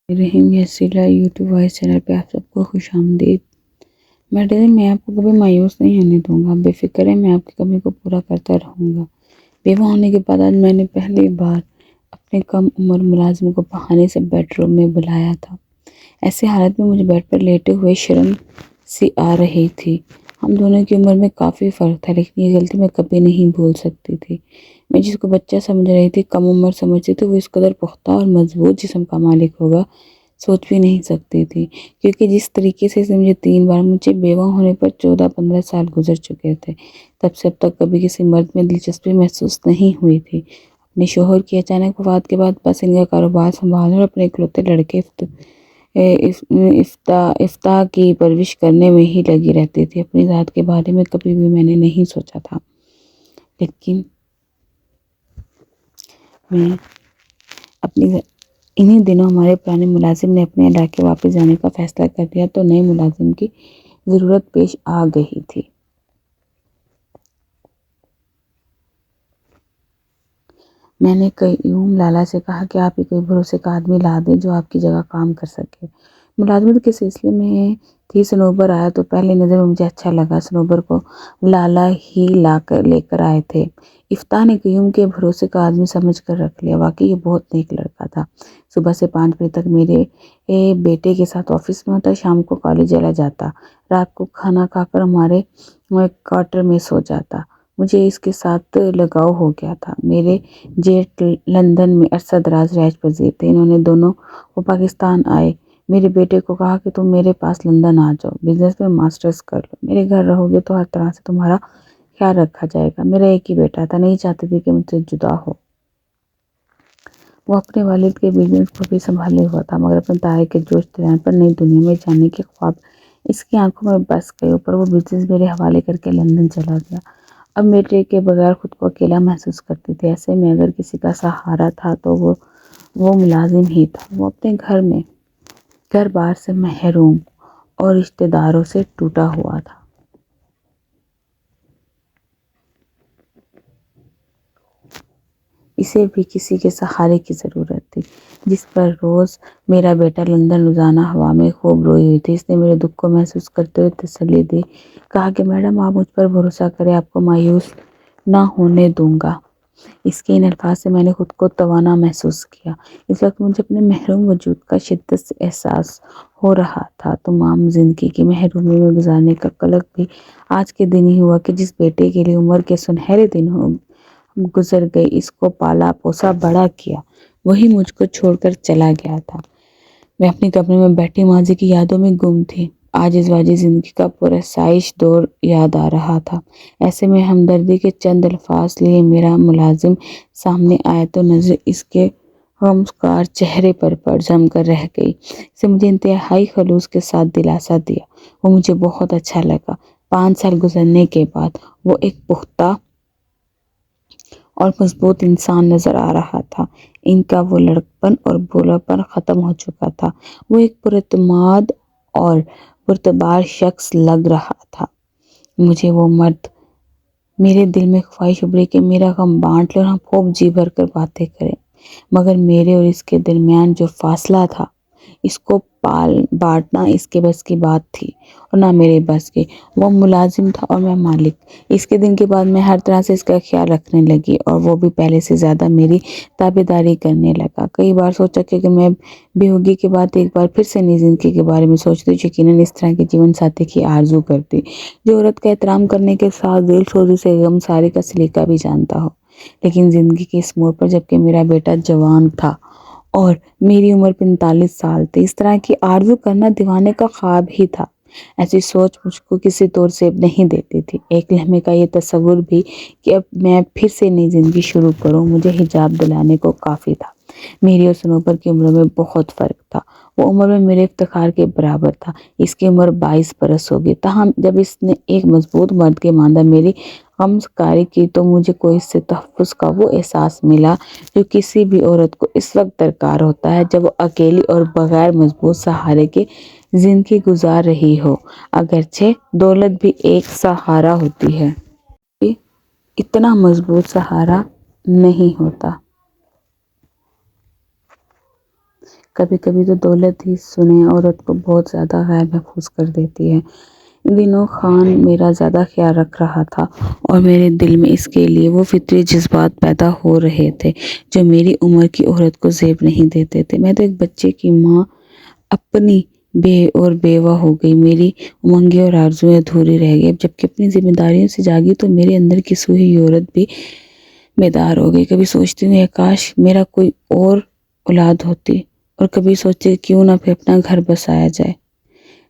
رحیم یسیلا YouTube voice channel پہ آپ سب کو خوش آمدید۔ میں آپ کو کبھی مایوس نہیں ہونے دوں گا، بے فکر ہے، میں آپ کی کمی کو پورا کرتا رہوں گا۔ بیوہ ہونے کے بعد آج میں نے پہلی بار اپنے کم عمر ملازم کو بہانے سے بیڈ روم میں بلایا تھا۔ ایسی حالت میں مجھے بیڈ پر لیٹے ہوئے شرم سی آ رہی تھی۔ ہم دونوں کی عمر میں کافی فرق تھا، لیکن یہ غلطی میں کبھی نہیں بھول سکتی تھی۔ میں جس کو بچہ سمجھ رہی تھی، کم عمر سمجھتی تھی، وہ اس قدر پختہ اور مضبوط جسم کا مالک ہوگا سوچ بھی نہیں سکتی تھی، کیونکہ جس طریقے سے مجھے 3 بار مجھے بیوہ ہونے پر 14-15 سال گزر چکے تھے، تب سے اب تک کبھی کسی مرد میں دلچسپی محسوس نہیں ہوئی تھی۔ اپنے شوہر کی اچانک وفات کے بعد بس ان کا کاروبار سنبھالنے اور اپنے اکلوتے لڑکے افتاح کی پرورش کرنے میں ہی لگی رہتی تھی۔ اپنی ذات کے بارے میں کبھی بھی میں نے نہیں سوچا تھا، لیکن انہی دنوں ہمارے پرانے ملازم نے اپنے علاقے واپس جانے کا فیصلہ کر لیا تو نئے ملازم کی ضرورت پیش آ گئی تھی۔ میں نے قیوم لالا سے کہا کہ آپ ہی کوئی بھروسے کا آدمی لا دیں جو آپ کی جگہ کام کر سکے۔ ملازمت کے سلسلے میں تھی، صنوبر آیا تو پہلی نظر میں مجھے اچھا لگا۔ صنوبر کو لالا ہی لے کر آئے تھے۔ افتاح نے قیوم کے بھروسے کا آدمی سمجھ کر رکھ لیا۔ واقعی یہ بہت نیک لڑکا تھا۔ صبح سے 5 بجے تک میرے بیٹے کے ساتھ آفس میں ہوتا، شام کو کالج چلا جاتا، رات کو کھانا کھا کر ہمارے کوارٹر میں سو جاتا۔ مجھے اس کے ساتھ لگاؤ ہو گیا تھا۔ میرے جیٹ لندن میں عرصہ دراز رہائش پذیر تھے۔ انہوں دونوں وہ پاکستان آئے۔ میرے بیٹے کو کہا کہ تم میرے پاس لندن آ جاؤ، بزنس میں ماسٹرز کر لو، میرے گھر رہو گے تو ہر طرح سے تمہارا خیال رکھا جائے گا۔ میرا ایک ہی بیٹا تھا، نہیں چاہتی تھی کہ مجھ سے جدا ہو۔ وہ اپنے والد کے بزنس کو بھی سنبھالے ہوا تھا، مگر اپنے تارے کے جوش دلانے پر نئی دنیا میں جانے کے خواب اس کی آنکھوں میں بس گئے۔ اوپر وہ بزنس میرے حوالے کر کے لندن چلا گیا۔ اب بیٹے کے بغیر خود کو اکیلا محسوس کرتی تھی۔ ایسے میں اگر کسی کا سہارا تھا تو وہ ملازم ہی تھا۔ وہ اپنے گھر بار سے محروم اور رشتہ داروں سے ٹوٹا ہوا تھا۔ اسے بھی کسی کے سہارے کی ضرورت تھی۔ جس پر روز میرا بیٹا لندن روزانہ ہوا میں خوب روئی ہوئی تھی، اس نے میرے دکھ کو محسوس کرتے ہوئے تسلی دی، کہا کہ میڈم آپ مجھ پر بھروسہ کریں، آپ کو مایوس نہ ہونے دوں گا۔ اس کے ان الفاظ سے میں نے خود کو توانا محسوس کیا۔ اس وقت مجھے اپنے محروم وجود کا شدت سے احساس ہو رہا تھا۔ تمام زندگی کی محرومی میں گزارنے کا کلک بھی آج کے دن ہی ہوا کہ جس بیٹے کے لیے عمر کے سنہرے دن گزر گئے، اس کو پالا پوسا بڑا کیا، وہی مجھ کو چھوڑ کر چلا گیا تھا۔ میں اپنی کمرے میں بیٹھی ماضی کی یادوں میں گم تھی۔ آج اس واجب زندگی کا پراسرائش دور یاد آ رہا تھا۔ ایسے میں ہمدردی کے چند الفاظ لیے میرا ملازم سامنے آیا تو نظر اس کے غمگسار چہرے پر جم کر رہ گئی۔ اس نے مجھے انتہائی خلوص کے ساتھ دلاسا دیا۔ وہ مجھے بہت اچھا لگا۔ 5 سال گزرنے کے بعد وہ ایک پختہ اور مضبوط انسان نظر آ رہا تھا۔ ان کا وہ لڑکپن اور بھولا پن ختم ہو چکا تھا۔ وہ ایک پراعتماد اور پرتبار شخص لگ رہا تھا۔ مجھے وہ مرد، میرے دل میں خواہش ابھری کہ میرا غم بانٹ لے اور ہم خوب جی بھر کر باتیں کریں، مگر میرے اور اس کے درمیان جو فاصلہ تھا، اس کو بانٹنا اس کے بس کی بات تھی اور نہ میرے بس کی۔ وہ ملازم تھا اور میں مالک۔ اس کے دن کے بعد میں ہر طرح سے اس کا خیال رکھنے لگی اور وہ بھی پہلے سے زیادہ میری تابعداری کرنے لگا۔ کئی بار سوچا کہ میں بیہوگی کے بعد ایک بار پھر سے نئی زندگی کے بارے میں سوچتی، یقیناً اس طرح کے جیون ساتھی کی آرزو کرتی، جو عورت کا احترام کرنے کے ساتھ دل سوزی سے غم ساری کا سلیقہ بھی جانتا ہو۔ لیکن زندگی کے اس موڑ پر، جبکہ میرا بیٹا جوان تھا اور میری عمر 45 سال تھی، اس طرح کی آرزو کرنا دیوانے کا خواب ہی تھا۔ ایسی سوچ مجھ کو کسی طور سے نہیں دیتی تھی۔ ایک لمحے کا یہ تصور بھی کہ اب میں پھر سے نئی زندگی شروع کروں، مجھے حجاب دلانے کو کافی تھا۔ میری اور صنوبر کی عمروں میں بہت فرق تھا۔ وہ عمر میں میرے افتخار کے برابر تھا۔ اس کی عمر 22 برس ہوگی۔ تاہم جب اس نے ایک مضبوط مرد کے مانند میری غمگساری کی تو مجھے کو اس سے تحفظ کا وہ احساس ملا جو کسی بھی عورت کو اس وقت درکار ہوتا ہے جب وہ اکیلی اور بغیر مضبوط سہارے کے زندگی گزار رہی ہو۔ اگرچہ دولت بھی ایک سہارا ہوتی ہے، اتنا مضبوط سہارا نہیں ہوتا۔ کبھی کبھی تو دولت ہی سنے عورت کو بہت زیادہ غیر محفوظ کر دیتی ہے۔ ان دنوں خان میرا زیادہ خیال رکھ رہا تھا اور میرے دل میں اس کے لیے وہ فطری جذبات پیدا ہو رہے تھے جو میری عمر کی عورت کو زیب نہیں دیتے تھے۔ میں تو ایک بچے کی ماں اپنی اور بیوہ ہو گئی، میری امنگیں اور آرزویں ادھوری رہ گئی۔ اب جبکہ اپنی ذمہ داریوں سے جاگی تو میرے اندر کی سوئی عورت بھی بیدار ہو گئی۔ کبھی سوچتی ہوں کاش میرا کوئی اور اولاد ہوتی، اور کبھی سوچتی کیوں نہ پھر اپنا گھر بسایا جائے۔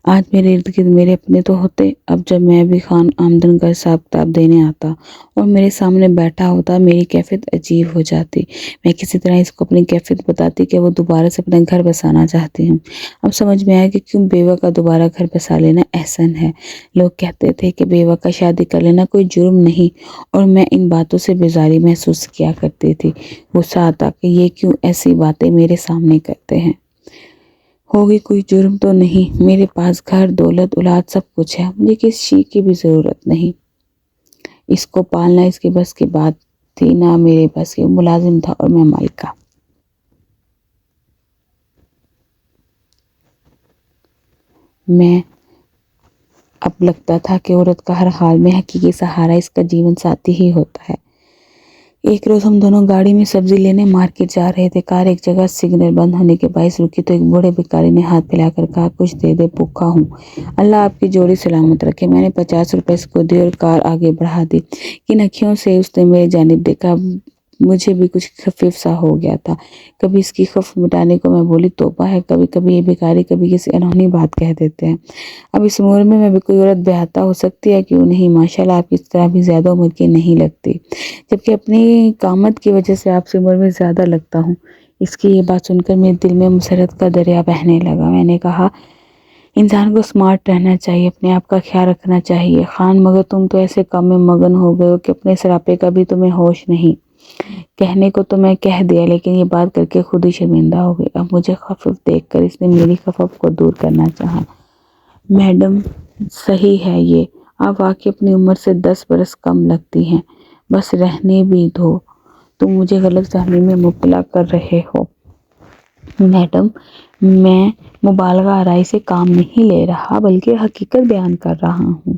آج میرے ارد گرد میرے اپنے تو ہوتے، اب جب میں بھی خان آمدن کا حساب کتاب دینے آتا اور میرے سامنے بیٹھا ہوتا، میری کیفیت عجیب ہو جاتی۔ میں کسی طرح اس کو اپنی کیفیت بتاتی کہ وہ دوبارہ سے اپنا گھر بسانا چاہتی ہوں۔ اب سمجھ میں آیا کہ کیوں بیوہ کا دوبارہ گھر بسا لینا احسن ہے۔ لوگ کہتے تھے کہ بیوہ کا شادی کر لینا کوئی جرم نہیں، اور میں ان باتوں سے بیزاری محسوس کیا کرتی تھی۔ غصہ آتا کہ یہ کیوں ایسی باتیں میرے سامنے کرتے ہیں۔ ہوگی کوئی جرم تو نہیں، میرے پاس گھر، دولت، اولاد سب کچھ ہے، مجھے کسی چیز کی بھی ضرورت نہیں۔ اس کو پالنا اس کے بس کی بات تھی نہ میرے بس کی۔ ملازم تھا اور میں مالکہ۔ میں اب لگتا تھا کہ عورت کا ہر حال میں حقیقی سہارا اس کا جیون ساتھی ہی ہوتا ہے۔ ایک روز ہم دونوں گاڑی میں سبزی لینے مارکیٹ جا رہے تھے۔ کار ایک جگہ سگنل بند ہونے کے باعث رکی تو ایک بوڑھے بھکاری نے ہاتھ پھیلا کر کہا، کچھ دے دے، بھوکا ہوں۔ اللہ آپ کی جوڑی سلامت رکھے۔ میں نے 50 روپے اس کو دیے اور کار آگے بڑھا دی۔ ان اکھیوں سے اس نے میری جانب دیکھا۔ مجھے بھی کچھ خفیف سا ہو گیا تھا۔ کبھی اس کی خف مٹانے کو میں بولی، توبہ ہے، کبھی کبھی یہ بھکاری کبھی کسی انہونی بات کہہ دیتے ہیں۔ اب اس عمر میں بھی کوئی عورت بیاہتا ہو سکتی ہے، کیوں نہیں؟ ماشاءاللہ آپ اس طرح بھی زیادہ عمر کی نہیں لگتی، جبکہ اپنی قامت کی وجہ سے آپ سے عمر میں زیادہ لگتا ہوں۔ اس کی یہ بات سن کر میرے دل میں مسرت کا دریا بہنے لگا۔ میں نے کہا، انسان کو سمارٹ رہنا چاہیے، اپنے آپ کا خیال رکھنا چاہیے۔ خان، مگر تم تو ایسے کام میں مگن ہو گئے ہو کہ اپنے سراپے کا بھی تمہیں ہوش نہیں۔ کہنے کو تو میں کہہ دیا، لیکن یہ بات کر کے خود ہی شرمندہ ہو گئی۔ اب مجھے خفف دیکھ کر اس نے میری خفف کو دور کرنا چاہا۔ میڈم، صحیح ہے یہ، آپ واقعی اپنی عمر سے 10 برس کم لگتی ہیں۔ بس رہنے بھی دو، تم مجھے غلط فہمی میں مبتلا کر رہے ہو۔ میڈم، میں مبالغہ آرائی سے کام نہیں لے رہا، بلکہ حقیقت بیان کر رہا ہوں۔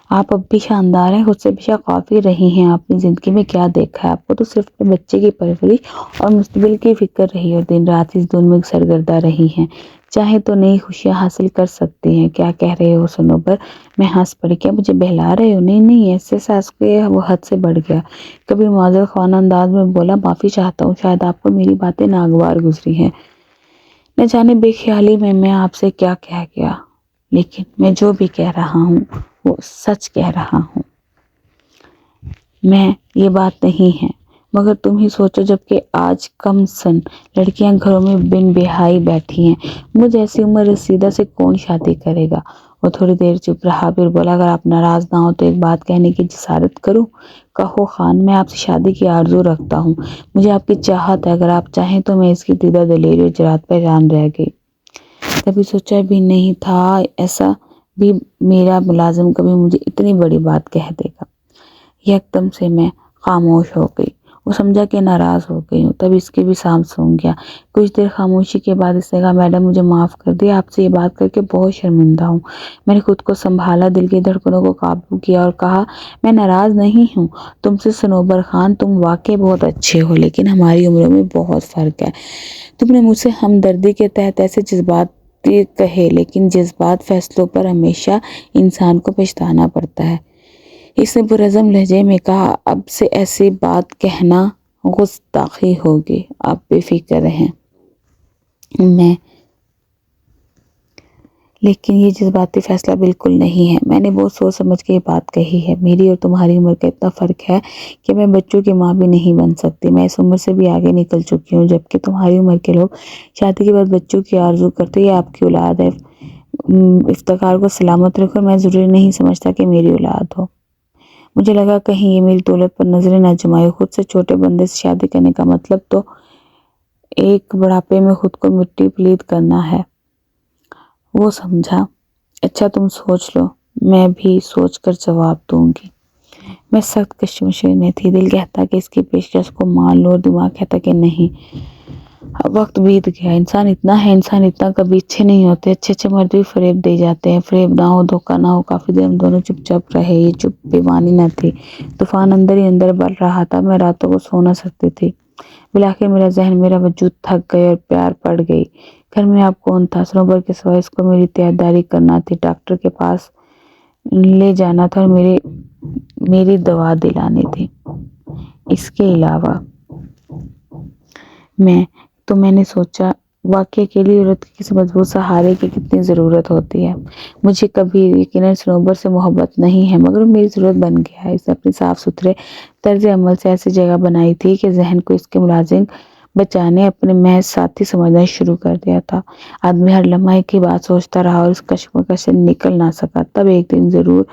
آپ اب بھی شاندار ہیں، خود سے پیچھے کافی رہی ہیں۔ آپ نے زندگی میں کیا دیکھا ہے؟ آپ کو تو صرف اپنے بچے کی پرورش اور مستقبل کی فکر رہی ہے، اور دن رات اس دھن میں سرگردہ رہی ہیں۔ چاہے تو نئی خوشیاں حاصل کر سکتی ہیں۔ کیا کہہ رہے ہو صنوبر؟ میں ہنس پڑی، کیا مجھے بہلا رہے ہو؟ نہیں، ایسے ساس کے وہ حد سے بڑھ گیا۔ کبھی معذرت خواہ انداز میں بولا، معافی چاہتا ہوں، شاید آپ کو میری باتیں ناگوار گزری ہیں۔ نہ جانے بے خیالی میں آپ سے کیا کہہ گیا، لیکن میں جو بھی کہہ رہا ہوں وہ سچ کہہ رہا ہوں۔ میں یہ بات نہیں ہے، مگر تم ہی سوچو، جبکہ آج کم سن لڑکیاں گھروں میں بن بیاہی بیٹھی ہیں، مجھ ایسی عمر رسیدہ سے کون شادی کرے گا؟ وہ تھوڑی دیر چپ رہا، پھر بولا، اگر آپ ناراض نہ ہو تو ایک بات کہنے کی جسارت کروں؟ کہو خان، میں آپ سے شادی کی آرزو رکھتا ہوں، مجھے آپ کی چاہت ہے، اگر آپ چاہیں تو۔ میں اس کی دیدہ دلیری اور جرات پہ حیران رہ گئی۔ کبھی سوچا بھی نہیں تھا ایسا بھی میرا ملازم کبھی مجھے اتنی بڑی بات کہہ دے گا۔ یکدم سے میں خاموش ہو گئی۔ وہ سمجھا کہ ناراض ہو گئی ہوں، تب اس کے بھی سانس سونکھ گیا۔ کچھ دیر خاموشی کے بعد اس نے کہا، میڈم مجھے معاف کر دیں، آپ سے یہ بات کر کے بہت شرمندہ ہوں۔ میں نے خود کو سنبھالا، دل کی دھڑکنوں کو قابو کیا اور کہا، میں ناراض نہیں ہوں تم سے صنوبر خان، تم واقعی بہت اچھے ہو، لیکن ہماری عمروں میں بہت فرق ہے۔ تم نے مجھ سے ہمدردی کے تحت ایسے جذبات کہے، لیکن جذبات فیصلوں پر ہمیشہ انسان کو پچھتانا پڑتا ہے۔ اس نے پرعزم لہجے میں کہا، اب سے ایسی بات کہنا گستاخی ہوگی، آپ بے فکر رہیں۔ لیکن یہ جذباتی فیصلہ بالکل نہیں ہے، میں نے بہت سوچ سمجھ کے یہ بات کہی ہے۔ میری اور تمہاری عمر کا اتنا فرق ہے کہ میں بچوں کی ماں بھی نہیں بن سکتی۔ میں اس عمر سے بھی آگے نکل چکی ہوں، جبکہ تمہاری عمر کے لوگ شادی کے بعد بچوں کی آرزو کرتے۔ یہ آپ کی اولاد ہے، افتخار کو سلامت رکھو، میں ضروری نہیں سمجھتا کہ میری اولاد ہو۔ مجھے لگا کہیں یہ میری دولت پر نظریں نہ جمائے۔ خود سے چھوٹے بندے سے شادی کرنے کا مطلب تو ایک بڑھاپے میں خود کو مٹی پلیت کرنا ہے۔ وہ سمجھا، اچھا تم سوچ لو، میں بھی سوچ کر جواب دوں گی۔ میں سخت کشمکش میں تھی، دل کہتا کہ اس کی پیشکش کو مان لوں اور دماغ کہتا کہ نہیں۔ وقت بیت گیا، انسان اتنا کبھی اچھے نہیں ہوتے، اچھے مرد بھی فریب دے جاتے ہیں، فریب نہ ہو، دھوکہ نہ ہو۔ کافی دیر ہم دونوں چپ چاپ رہے، یہ چپ بیمانی نہ تھی، طوفان اندر ہی اندر بڑھ رہا تھا، میں راتوں کو سو نہ سکتی تھی۔ بالآخر میرا ذہن، میرا وجود تھک گئے اور پیار پڑ گئی۔ گھر میں اب کون تھا؟ سنوبر کے سوائے اس کو میری تیاداری کرنا تھی، ڈاکٹر کے پاس لے جانا تھا اور میری دوا دلانی تھی۔ اس کے علاوہ میں نے سوچا، واقعی اکیلی عورت کی کسی مضبوط سہارے کی کتنی ضرورت ہوتی ہے۔ مجھے کبھی یقیناً سنوبر سے محبت نہیں ہے، مگر میری ضرورت بن گیا ہے۔ اس نے اپنے صاف ستھرے طرز عمل سے ایسی جگہ بنائی تھی کہ ذہن کو اس کے ملازم بچانے اپنے محض ساتھی سمجھنا شروع کر دیا تھا۔ آدمی ہر لمحہ ایک ہی بات سوچتا رہا اور اس کشمکش سے نکل نہ سکا۔ تب ایک دن ضرور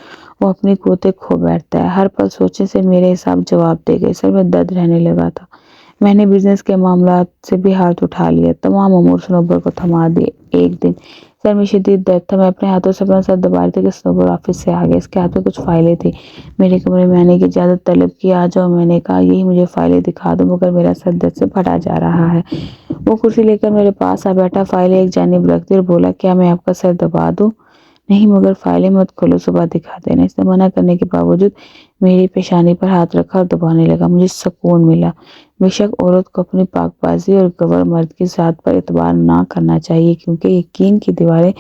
وہ اپنی قوتیں کھو بیٹھتا ہے۔ ہر پل سوچنے سے میرے حساب جواب دے گئے، سر میں درد رہنے لگا تھا۔ میں نے بزنس کے معاملات سے بھی ہاتھ اٹھا لیا، تمام امور سنوبر کو تھما دیے۔ ایک دن سر میں شدید درد تھا، میں اپنے ہاتھوں سے اپنا سر دبا رہی تھی کہ سنوبر آفس سے آ گیا۔ اس کے ہاتھ میں کچھ فائلیں تھیں۔ میرے کمرے میں آنے کی اجازت طلب کی۔ آ جاؤ، میں نے کہا، یہی مجھے فائلیں دکھا دو، مگر میرا سر درد سے پھٹا جا رہا ہے۔ وہ کرسی لے کر میرے پاس آ بیٹھا، فائلیں ایک جانب رکھ دی اور بولا، کیا میں آپ کا سر دبا دوں؟ نہیں، مگر فائلیں مت کھولو، صبح دکھا دینا۔ اس نے منع کرنے کے باوجود میری پیشانی پر ہاتھ رکھا اور دبانے لگا۔ مجھے سکون ملا۔ بے شک عورت کو اپنی پاک بازی اور گوہر مرد کی ذات پر اعتبار نہ کرنا چاہیے، کیونکہ یقین کی دیواریں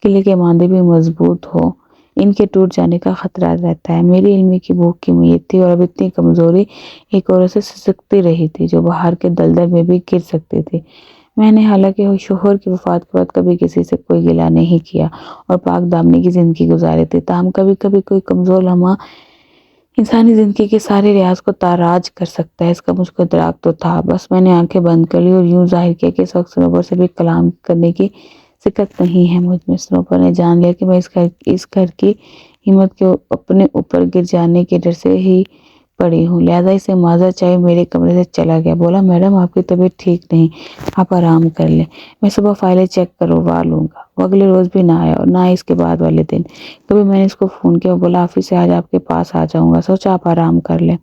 قلعے کے مانندے بھی مضبوط ہو، ان کے ٹوٹ جانے کا خطرہ رہتا ہے۔ میری علم کی بھوک کی میت تھی اور اب اتنی کمزوری ایک عورت سے سسکتی رہی تھی جو باہر کے دلدل میں بھی گر سکتی تھی۔ میں نے حالانکہ شوہر کی وفات کے بعد کبھی کسی سے کوئی گلہ نہیں کیا اور پاک دامنی کی زندگی گزاری تھی، تاہم کبھی کبھی کوئی کمزور لمحہ انسانی زندگی کے سارے ریاض کو تاراج کر سکتا ہے۔ اس کا مجھ کو ادراک تو تھا، بس میں نے آنکھیں بند کر لی اور یوں ظاہر کیا کہ اس وقت سنوبر سے بھی کلام کرنے کی سکت نہیں ہے مجھ میں۔ سنوبر نے جان لیا کہ میں اس گھر کی ہمت کے اپنے اوپر گر جانے کے ڈر سے ہی پڑی ہوں، لہذا اسے معذرت چاہے میرے کمرے سے چلا گیا۔ بولا، میڈم آپ کی طبیعت ٹھیک نہیں، آپ آرام کر لیں، میں صبح فائلیں چیک کروا لوں گا۔ وہ اگلے روز بھی نہ آیا اور نہ اس کے بعد والے دن۔ کبھی میں نے اس کو فون کیا، بولا آفس سے آج آپ کے پاس آ جاؤں گا، سوچا آپ آرام کر لیں،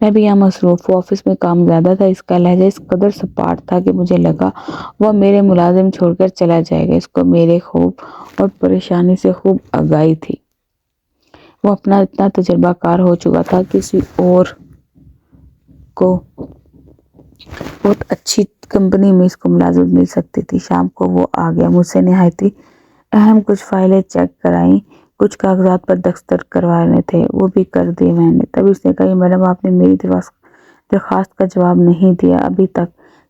میں بھی یہاں مصروف ہوں۔ آفس میں کام زیادہ تھا، اس کا لہجہ اس قدر سپاٹ تھا کہ مجھے لگا وہ میرے ملازم چھوڑ کر چلا جائے گا۔ اس کو میرے خوف اور پریشانی سے خوب آگاہی تھی۔ وہ اپنا اتنا تجربہ کار ہو چکا تھا، کسی اور کو بہت اچھی کمپنی میں اس کو ملازمت مل سکتی تھی۔ شام کو وہ آ گیا، مجھ سے نہایت اہم کچھ فائلیں چیک کرائیں، کچھ کاغذات پر دستخط کروانے تھے، وہ بھی کر دیے میں نے۔ تب اس نے کہا، میڈم آپ نے میری درخواست کا جواب نہیں دیا ابھی تک،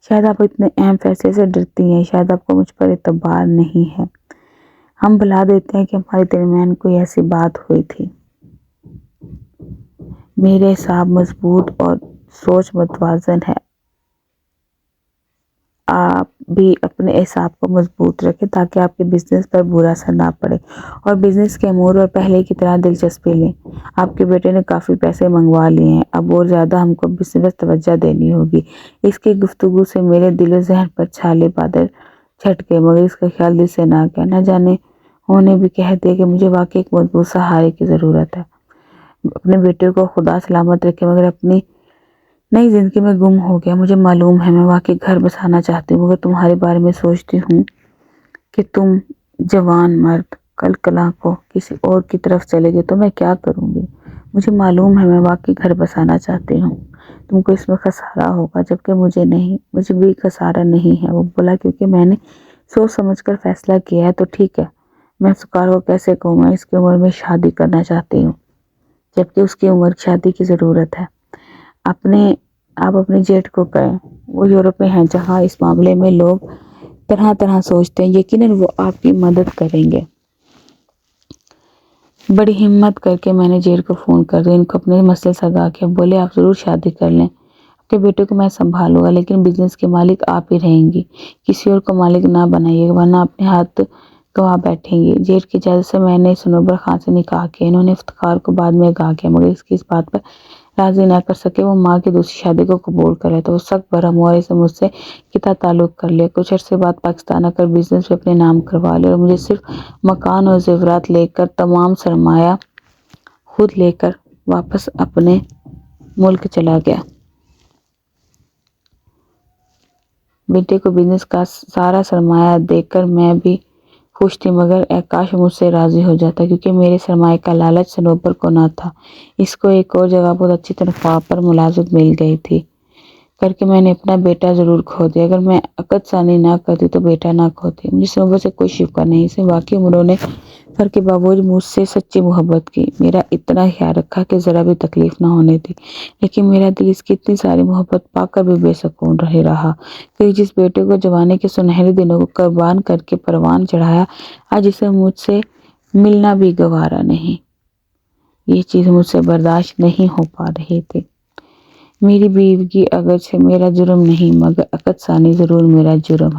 شاید آپ اتنے اہم فیصلے سے ڈرتی ہیں، شاید آپ کو مجھ پر اعتبار نہیں ہے۔ ہم بلا دیتے ہیں کہ ہمارے درمیان کوئی ایسی بات ہوئی تھی۔ میرے اعصاب مضبوط اور سوچ متوازن ہے، آپ بھی اپنے اعصاب کو مضبوط رکھیں تاکہ آپ کے بزنس پر برا اثر نہ پڑے اور بزنس کے امور اور پہلے کی طرح دلچسپی لیں۔ آپ کے بیٹے نے کافی پیسے منگوا لیے ہیں، اب اور زیادہ ہم کو بزنس پر توجہ دینی ہوگی۔ اس کی گفتگو سے میرے دل و ذہن پر چھالے بادل چھٹ گئے، مگر اس کا خیال دل سے نہ گیا۔ نہ جانے انہوں نے بھی کہہ دیا کہ مجھے واقعی ایک مضبوط سہارے کی ضرورت ہے۔ اپنے بیٹے کو خدا سلامت رکھے، مگر اپنی نئی زندگی میں گم ہو گیا۔ مجھے معلوم ہے میں واقعی گھر بسانا چاہتی ہوں، مگر تمہارے بارے میں سوچتی ہوں کہ تم جوان مرد کل کلاں کو کسی اور کی طرف چلے گئے تو میں کیا کروں گی۔ مجھے معلوم ہے میں واقعی گھر بسانا چاہتی ہوں، تم کو اس میں خسارہ ہوگا، جبکہ مجھے نہیں، مجھے بھی خسارہ نہیں ہے۔ وہ بولا، کیونکہ میں نے سوچ سمجھ کر فیصلہ کیا ہے تو ٹھیک ہے۔ میں سکار کو کیسے کہوں، میں اس کی عمر میں شادی کرنا چاہتی ہوں، جبکہ اس کی عمر شادی کی ضرورت ہے۔ آپ اپنے جیٹ کو کہیں، وہ یورپ میں ہیں جہاں اس معاملے میں لوگ طرح طرح سوچتے ہیں، یقیناً وہ آپ کی مدد کریں گے۔ بڑی ہمت کر کے میں نے جیٹ کو فون کر دیا، ان کو اپنے مسئلے سگا کیا۔ بولے، آپ ضرور شادی کر لیں، آپ کے بیٹے کو میں سنبھالوں گا، لیکن بزنس کے مالک آپ ہی رہیں گی، کسی اور کو مالک نہ بنائیے گا، ورنہ اپنے ہاتھ گوا بیٹھیں گی۔ جیٹ کی اجازت سے میں نے سنوبر خان سے نکاح کیا۔ انہوں نے افتخار کو بعد میں آگاہ کیا، مگر اس کی اس بات پر راضی نہ کر سکے وہ ماں کی دوسری شادی کو قبول کرے تو وہ سخت برہم ہوا اور اسے مجھ سے قطع تعلق کر لیا۔ کچھ عرصے بعد پاکستان آ کر بزنس بھی اپنے نام کروا لیا اور مجھے صرف مکان اور زیورات لے کر تمام سرمایہ خود لے کر واپس اپنے ملک چلا گیا۔ بیٹے کو بزنس کا سارا سرمایہ دے کر میں بھی خوش تھی، مگر کاش مجھ سے راضی ہو جاتا، کیونکہ میرے سرمایہ کا لالچ سنوبر کو نہ تھا۔ اس کو ایک اور جگہ بہت اچھی تنخواہ پر ملازمت مل گئی تھی کر کے میں نے اپنا بیٹا ضرور کھو دیا۔ اگر میں عقد ثانی نہ کرتی تو بیٹا نہ کھوتی۔ مجھے سنوبر سے کوئی شکوہ نہیں، اسے واقعی انہوں نے فر کے باوجود مجھ سے سچی محبت کی، میرا اتنا خیال رکھا کہ ذرا بھی تکلیف نہ ہونے دی، لیکن میرا دل اس کی اتنی ساری محبت پا کر بھی بے سکون رہا، کہ جس بیٹے کو جوانی کے سنہرے دنوں کو قربان کر کے پروان چڑھایا، آج اسے مجھ سے ملنا بھی گوارا نہیں۔ یہ چیز مجھ سے برداشت نہیں ہو پا رہی تھی۔ میری بیوگی اگرچہ میرا جرم نہیں، مگر عقد ثانی ضرور میرا جرم ہے۔